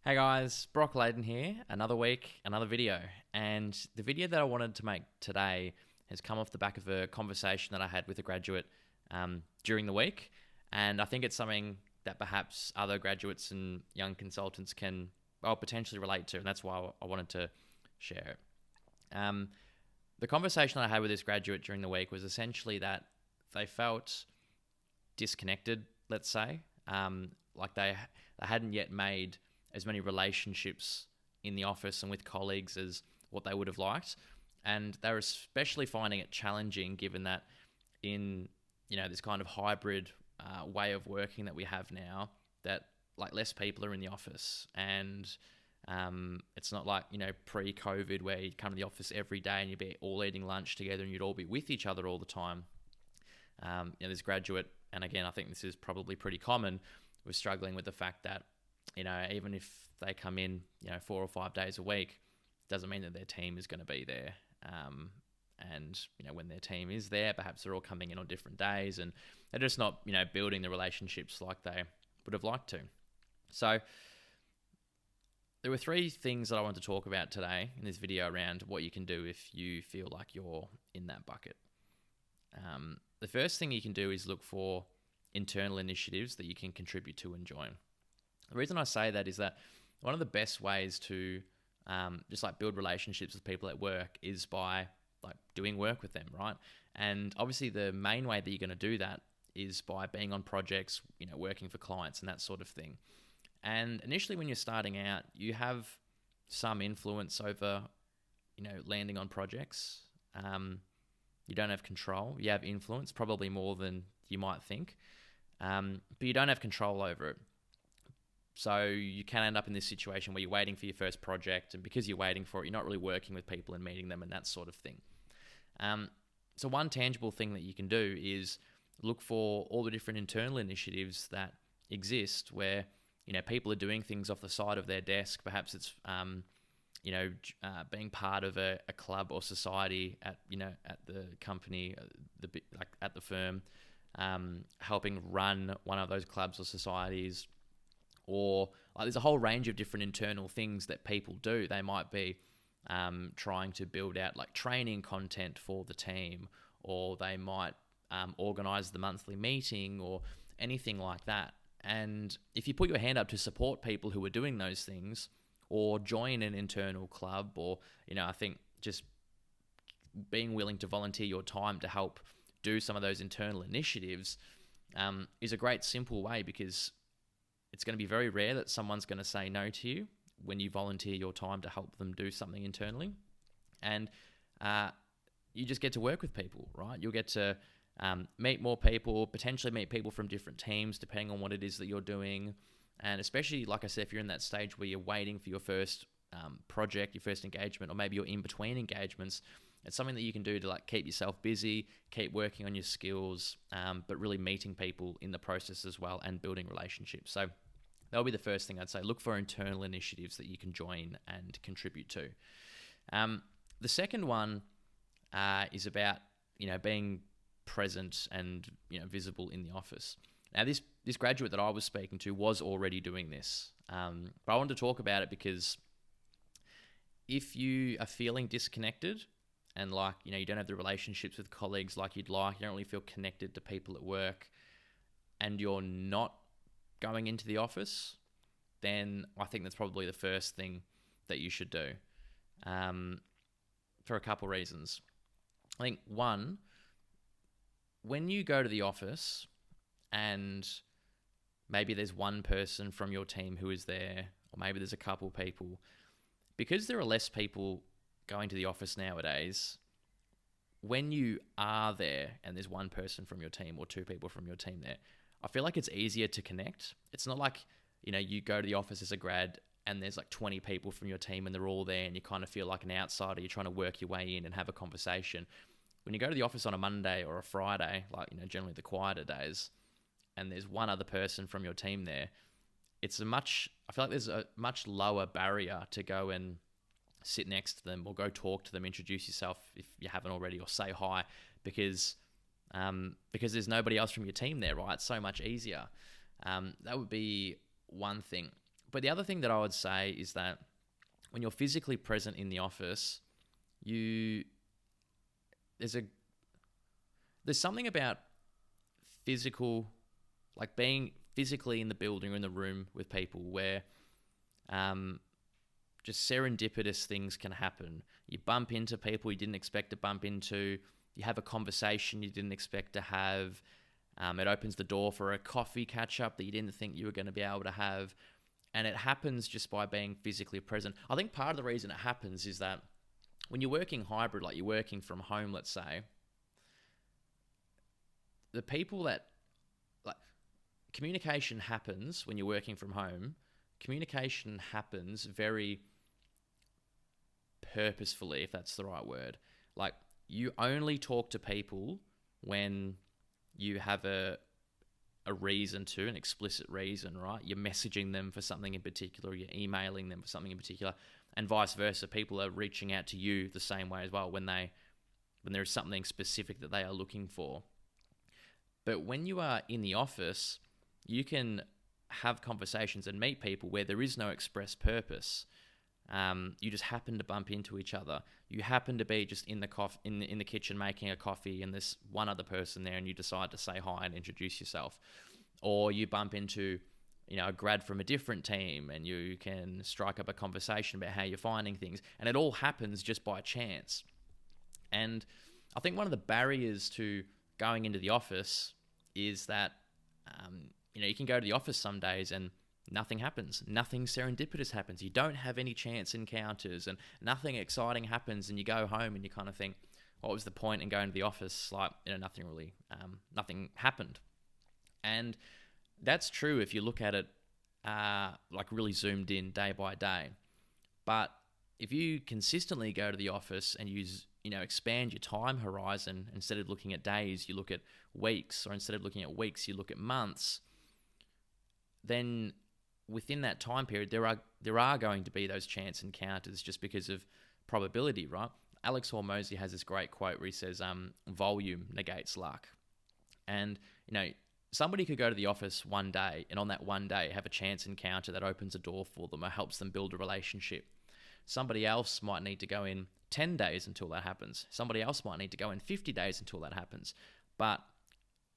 Hey guys, Brock Layden here. Another week, another video. And the video that I wanted to make today has come off the back of a conversation that I had with a graduate during the week. And I think it's something that perhaps other graduates and young consultants can potentially relate to. And that's why I wanted to share it. The conversation that I had with this graduate during the week was essentially that they felt disconnected, let's say. Like they hadn't yet made as many relationships in the office and with colleagues as what they would have liked. And they're especially finding it challenging given that in, this kind of hybrid way of working that we have now, that like less people are in the office. And it's not like, pre-COVID where you'd come to the office every day and you'd be all eating lunch together and you'd all be with each other all the time. This graduate, and again, I think this is probably pretty common, was struggling with the fact that even if they come in, 4 or 5 days a week, doesn't mean that their team is going to be there. And when their team is there, perhaps they're all coming in on different days and they're just not, building the relationships like they would have liked to. So there were 3 things that I want to talk about today in this video around what you can do if you feel like you're in that bucket. The first thing you can do is look for internal initiatives that you can contribute to and join. The reason I say that is that one of the best ways to just like build relationships with people at work is by like doing work with them, right? And obviously the main way that you're going to do that is by being on projects, working for clients and that sort of thing. And initially when you're starting out, you have some influence over, landing on projects. You don't have control. You have influence, probably more than you might think, but you don't have control over it. So you can end up in this situation where you're waiting for your first project, and because you're waiting for it, you're not really working with people and meeting them and that sort of thing. So one tangible thing that you can do is look for all the different internal initiatives that exist where, people are doing things off the side of their desk. Perhaps it's, being part of a club or society at the company, at the firm, helping run one of those clubs or societies. Or there's a whole range of different internal things that people do. They might be trying to build out like training content for the team, or they might organize the monthly meeting or anything like that. And if you put your hand up to support people who are doing those things, or join an internal club, or, I think just being willing to volunteer your time to help do some of those internal initiatives is a great simple way, because it's going to be very rare that someone's going to say no to you when you volunteer your time to help them do something internally. And you just get to work with people, right? You'll get to meet more people, potentially meet people from different teams, depending on what it is that you're doing. And especially, like I said, if you're in that stage where you're waiting for your first project, your first engagement, or maybe you're in between engagements, it's something that you can do to like keep yourself busy, keep working on your skills, but really meeting people in the process as well and building relationships. So that'll be the first thing I'd say. Look for internal initiatives that you can join and contribute to. The second one is about, being present and, visible in the office. Now, this graduate that I was speaking to was already doing this, but I wanted to talk about it because if you are feeling disconnected and like, you don't have the relationships with colleagues like you'd like, you don't really feel connected to people at work, and you're not going into the office, then I think that's probably the first thing that you should do, for a couple reasons. I think one, when you go to the office and maybe there's one person from your team who is there, or maybe there's a couple people, because there are less people going to the office nowadays, when you are there and there's one person from your team or 2 people from your team there, I feel like it's easier to connect. It's not like, you go to the office as a grad and there's like 20 people from your team and they're all there and you kind of feel like an outsider. You're trying to work your way in and have a conversation. When you go to the office on a Monday or a Friday, like, generally the quieter days, and there's one other person from your team there, I feel like there's a much lower barrier to go and sit next to them or go talk to them, introduce yourself if you haven't already, or say hi, because there's nobody else from your team there, right? It's so much easier. That would be one thing. But the other thing that I would say is that when you're physically present in the office, you there's a there's something about physical, like being physically in the building or in the room with people where just serendipitous things can happen. You bump into people you didn't expect to bump into. You have a conversation you didn't expect to have. It opens the door for a coffee catch-up that you didn't think you were going to be able to have. And it happens just by being physically present. I think part of the reason it happens is that when you're working hybrid, like you're working from home, let's say, the people that, like, communication happens when you're working from home. Communication happens very purposefully, if that's the right word. Like, you only talk to people when you have a reason to, an explicit reason, right? You're messaging them for something in particular, you're emailing them for something in particular, and vice versa. People are reaching out to you the same way as well when there is something specific that they are looking for. But when you are in the office, you can have conversations and meet people where there is no express purpose. You just happen to bump into each other. You happen to be just in the kitchen making a coffee, and there's one other person there, and you decide to say hi and introduce yourself. Or you bump into, a grad from a different team, and you can strike up a conversation about how you're finding things. And it all happens just by chance. And I think one of the barriers to going into the office is that, you can go to the office some days and nothing happens. Nothing serendipitous happens. You don't have any chance encounters, and nothing exciting happens, and you go home and you kind of think, what was the point in going to the office? Like, nothing happened. And that's true if you look at it like really zoomed in day by day. But if you consistently go to the office and expand your time horizon, instead of looking at days, you look at weeks, or instead of looking at weeks, you look at months, then within that time period, there are going to be those chance encounters just because of probability, right? Alex Hormozy has this great quote where he says, volume negates luck. And, somebody could go to the office one day, and on that one day have a chance encounter that opens a door for them or helps them build a relationship. Somebody else might need to go in 10 days until that happens. Somebody else might need to go in 50 days until that happens. But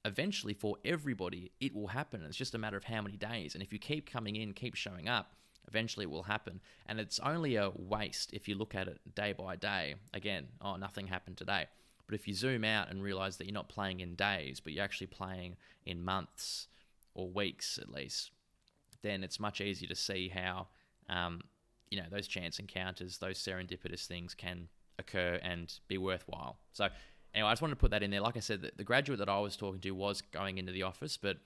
eventually, for everybody, it will happen. It's just a matter of how many days. And if you keep coming in, keep showing up, eventually it will happen. And it's only a waste if you look at it day by day. Again, nothing happened today. But if you zoom out and realize that you're not playing in days, but you're actually playing in months or weeks at least, then it's much easier to see how, those chance encounters, those serendipitous things can occur and be worthwhile. So anyway, I just wanted to put that in there. Like I said, the graduate that I was talking to was going into the office, but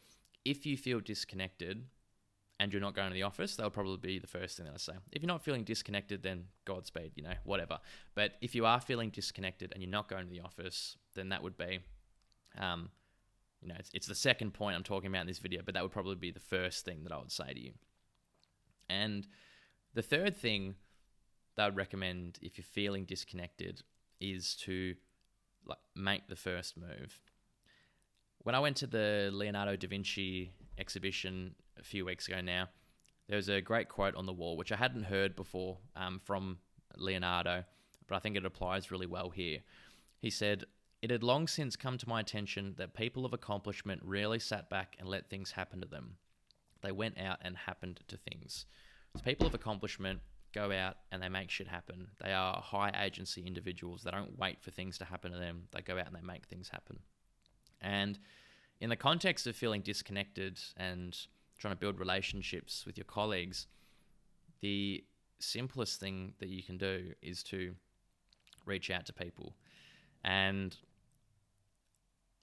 if you feel disconnected and you're not going to the office, that'll probably be the first thing that I say. If you're not feeling disconnected, then Godspeed, whatever. But if you are feeling disconnected and you're not going to the office, then that would be, it's the second point I'm talking about in this video, but that would probably be the first thing that I would say to you. And the third thing that I would recommend if you're feeling disconnected is to make the first move. When I went to the Leonardo da Vinci exhibition a few weeks ago now, there was a great quote on the wall, which I hadn't heard before from Leonardo, but I think it applies really well here. He said, "It had long since come to my attention that people of accomplishment rarely sat back and let things happen to them. They went out and happened to things." So people of accomplishment go out and they make shit happen. They are high agency individuals. They don't wait for things to happen to them. They go out and they make things happen. And in the context of feeling disconnected and trying to build relationships with your colleagues, the simplest thing that you can do is to reach out to people. And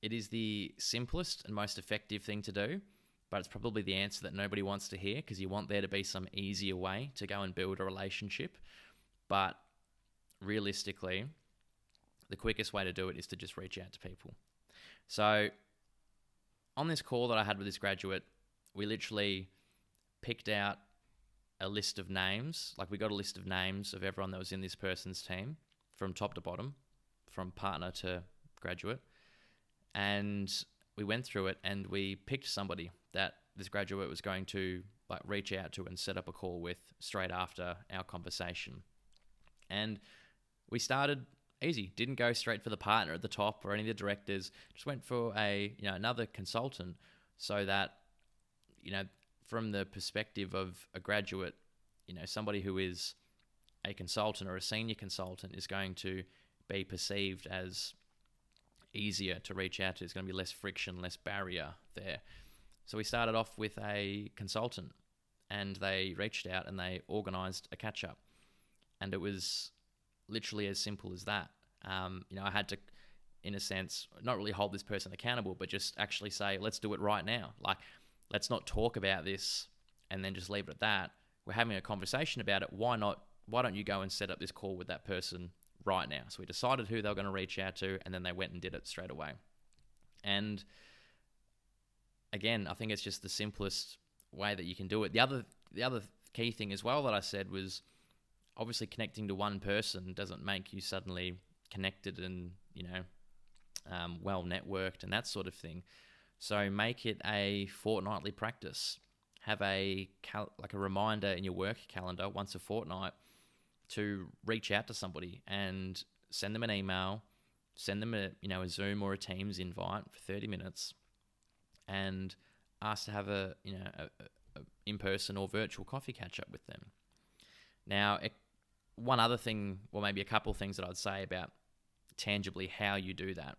it is the simplest and most effective thing to do, but it's probably the answer that nobody wants to hear, because you want there to be some easier way to go and build a relationship. But realistically, the quickest way to do it is to just reach out to people. So on this call that I had with this graduate, we literally picked out a list of names. Like, we got a list of names of everyone that was in this person's team from top to bottom, from partner to graduate. And we went through it and we picked somebody that this graduate was going to like reach out to and set up a call with straight after our conversation. And we started easy. Didn't go straight for the partner at the top or any of the directors. Just went for another consultant, so that, from the perspective of a graduate, somebody who is a consultant or a senior consultant is going to be perceived as easier to reach out to. There's going to be less friction, less barrier there. So we started off with a consultant, and they reached out and they organized a catch up. And it was literally as simple as that. I had to, in a sense, not really hold this person accountable, but just actually say, let's do it right now. Like, let's not talk about this and then just leave it at that. We're having a conversation about it. Why don't you go and set up this call with that person right now? So we decided who they were going to reach out to, and then they went and did it straight away. And again, I think it's just the simplest way that you can do it. The other key thing as well that I said was, obviously connecting to one person doesn't make you suddenly connected and, well networked and that sort of thing. So make it a fortnightly practice. Have a reminder in your work calendar once a fortnight to reach out to somebody and send them an email, send them a Zoom or a Teams invite for 30 minutes, and ask to have a in-person or virtual coffee catch up with them. Now, one other thing, or maybe a couple of things that I'd say about tangibly how you do that.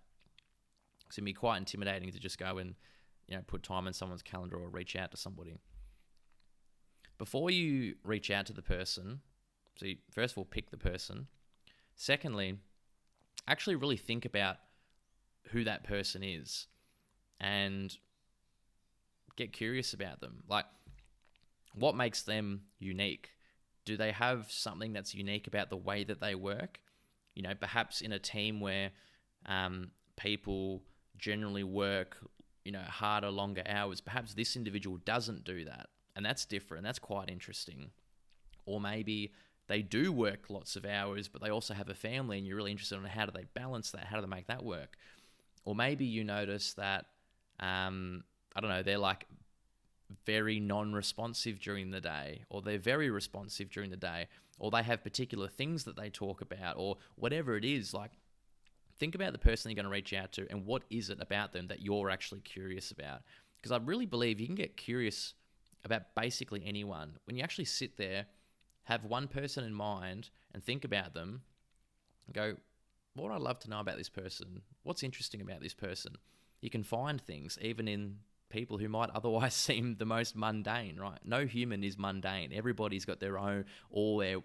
It's going to be quite intimidating to just go and put time in someone's calendar or reach out to somebody. Before you reach out to the person, so you, first of all, pick the person. Secondly, actually really think about who that person is and get curious about them. Like, what makes them unique? Do they have something that's unique about the way that they work? Perhaps in a team where people generally work, harder, longer hours, perhaps this individual doesn't do that. And that's different. That's quite interesting. Or maybe they do work lots of hours, but they also have a family, and you're really interested in how do they balance that? How do they make that work? Or maybe you notice that, they're like very non-responsive during the day, or they're very responsive during the day, or they have particular things that they talk about, or whatever it is. Like, think about the person you're going to reach out to and what is it about them that you're actually curious about. Because I really believe you can get curious about basically anyone. When you actually sit there, have one person in mind and think about them, and go, what would I love to know about this person? What's interesting about this person? You can find things even in people who might otherwise seem the most mundane, right? No human is mundane. Everybody's got their own, all their,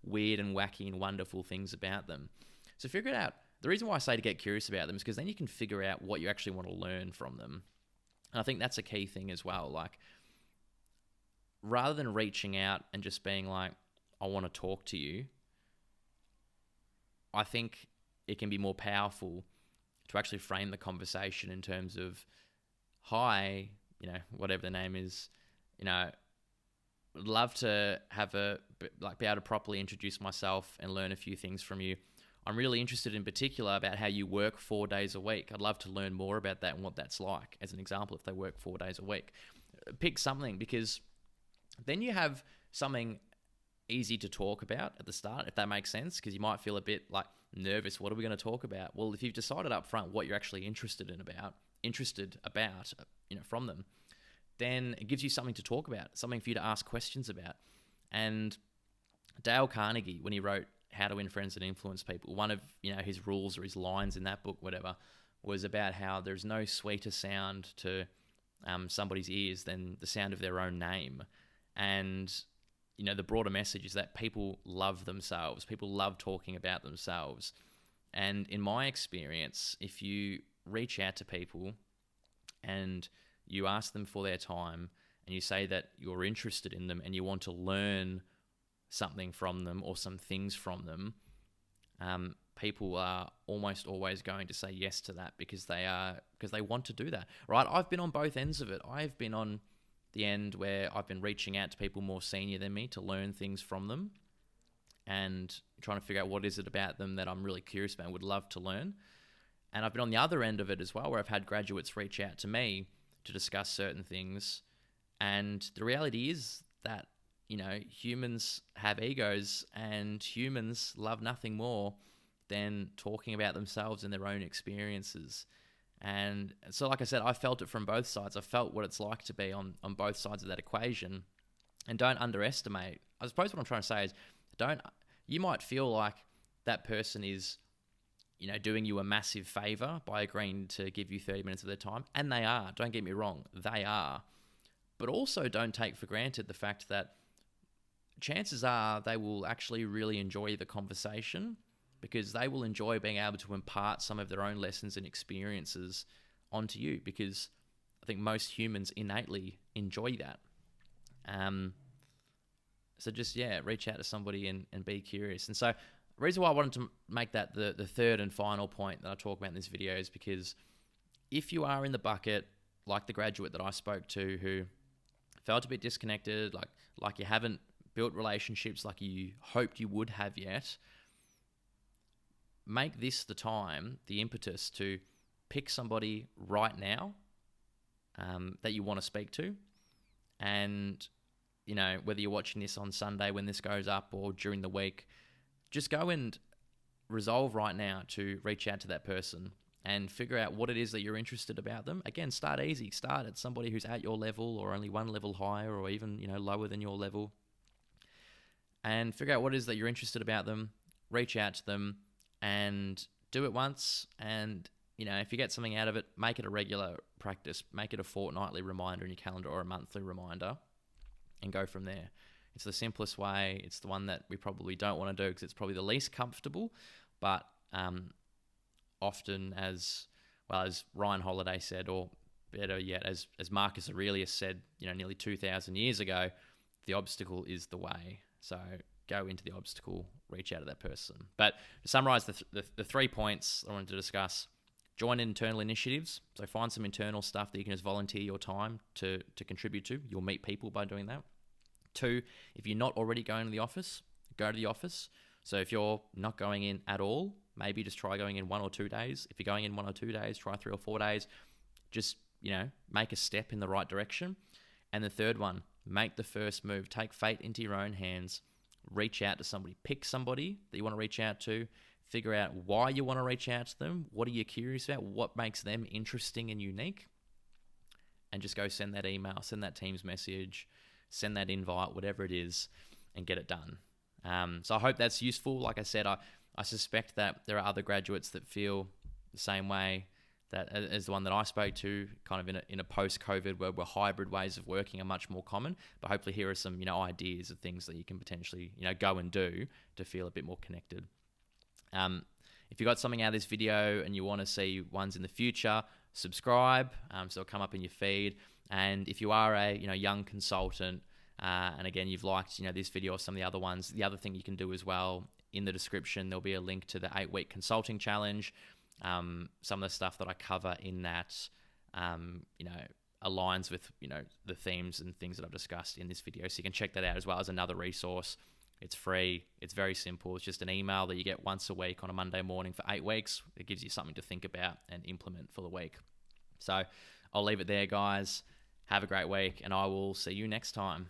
weird and wacky and wonderful things about them. So figure it out. The reason why I say to get curious about them is because then you can figure out what you actually want to learn from them. And I think that's a key thing as well. Like, rather than reaching out and just being like, I want to talk to you, I think it can be more powerful to actually frame the conversation in terms of, hi, whatever the name is, would love to be able to properly introduce myself and learn a few things from you. I'm really interested in particular about how you work 4 days a week. I'd love to learn more about that and what that's like. As an example, if they work 4 days a week, pick something, because then you have something easy to talk about at the start, if that makes sense, because you might feel a bit like nervous. What are we going to talk about? Well, if you've decided up front what you're actually interested about, from them, then it gives you something to talk about, something for you to ask questions about. And Dale Carnegie, when he wrote How to Win Friends and Influence People, one of his rules or his lines in that book, whatever, was about how there's no sweeter sound to somebody's ears than the sound of their own name. And the broader message is that people love themselves. People love talking about themselves. And in my experience, if you reach out to people and you ask them for their time and you say that you're interested in them and you want to learn something from them or some things from them, people are almost always going to say yes to that because they want to do that, right? I've been on both ends of it. I've been on the end where I've been reaching out to people more senior than me to learn things from them and trying to figure out what is it about them that I'm really curious about and would love to learn. And I've been on the other end of it as well, where I've had graduates reach out to me to discuss certain things, And the reality is that, humans have egos, and humans love nothing more than talking about themselves and their own experiences. And so, like I said, I felt it from both sides. I felt what it's like to be on both sides of that equation. And don't underestimate. I suppose what I'm trying to say is, you might feel like that person is, doing you a massive favor by agreeing to give you 30 minutes of their time. And they are. Don't get me wrong. They are. But also don't take for granted the fact that chances are they will actually really enjoy the conversation, because they will enjoy being able to impart some of their own lessons and experiences onto you, because I think most humans innately enjoy that. So just, reach out to somebody and be curious. And so the reason why I wanted to make that the third and final point that I talk about in this video is because if you are in the bucket, like the graduate that I spoke to who felt a bit disconnected, like you haven't built relationships like you hoped you would have yet, make this the time, the impetus to pick somebody right now that you want to speak to. And, whether you're watching this on Sunday when this goes up or during the week, just go and resolve right now to reach out to that person and figure out what it is that you're interested about them. Again, start easy. Start at somebody who's at your level or only one level higher, or even, lower than your level. And figure out what it is that you're interested about them. Reach out to them and do it once. And, if you get something out of it, make it a regular practice. Make it a fortnightly reminder in your calendar or a monthly reminder, and go from there. It's the simplest way. It's the one that we probably don't want to do because it's probably the least comfortable. But often, as Ryan Holiday said, or better yet, as Marcus Aurelius said, nearly 2,000 years ago, the obstacle is the way. So go into the obstacle, reach out to that person. But to summarize the 3 points I wanted to discuss: join internal initiatives. So find some internal stuff that you can just volunteer your time to contribute to. You'll meet people by doing that. 2, if you're not already going to the office, go to the office. So if you're not going in at all, maybe just try going in 1 or 2 days. If you're going in 1 or 2 days, try 3 or 4 days. Just, make a step in the right direction. And the third one, make the first move. Take fate into your own hands. Reach out to somebody. Pick somebody that you want to reach out to. Figure out why you want to reach out to them. What are you curious about? What makes them interesting and unique? And just go send that email, send that Teams message, send that invite, whatever it is, and get it done. So I hope that's useful. Like I said, I suspect that there are other graduates that feel the same way that as the one that I spoke to, kind of in a post-COVID where hybrid ways of working are much more common. But hopefully here are some ideas of things that you can potentially go and do to feel a bit more connected. If you got something out of this video and you want to see ones in the future, subscribe, so it'll come up in your feed. And if you are a young consultant, and again you've liked this video or some of the other ones, the other thing you can do as well, in the description there'll be a link to the 8-week consulting challenge. Some of the stuff that I cover in that aligns with the themes and things that I've discussed in this video, so you can check that out as well as another resource. It's free. It's very simple. It's just an email that you get once a week on a Monday morning for 8 weeks. It gives you something to think about and implement for the week. So I'll leave it there, guys. Have a great week, and I will see you next time.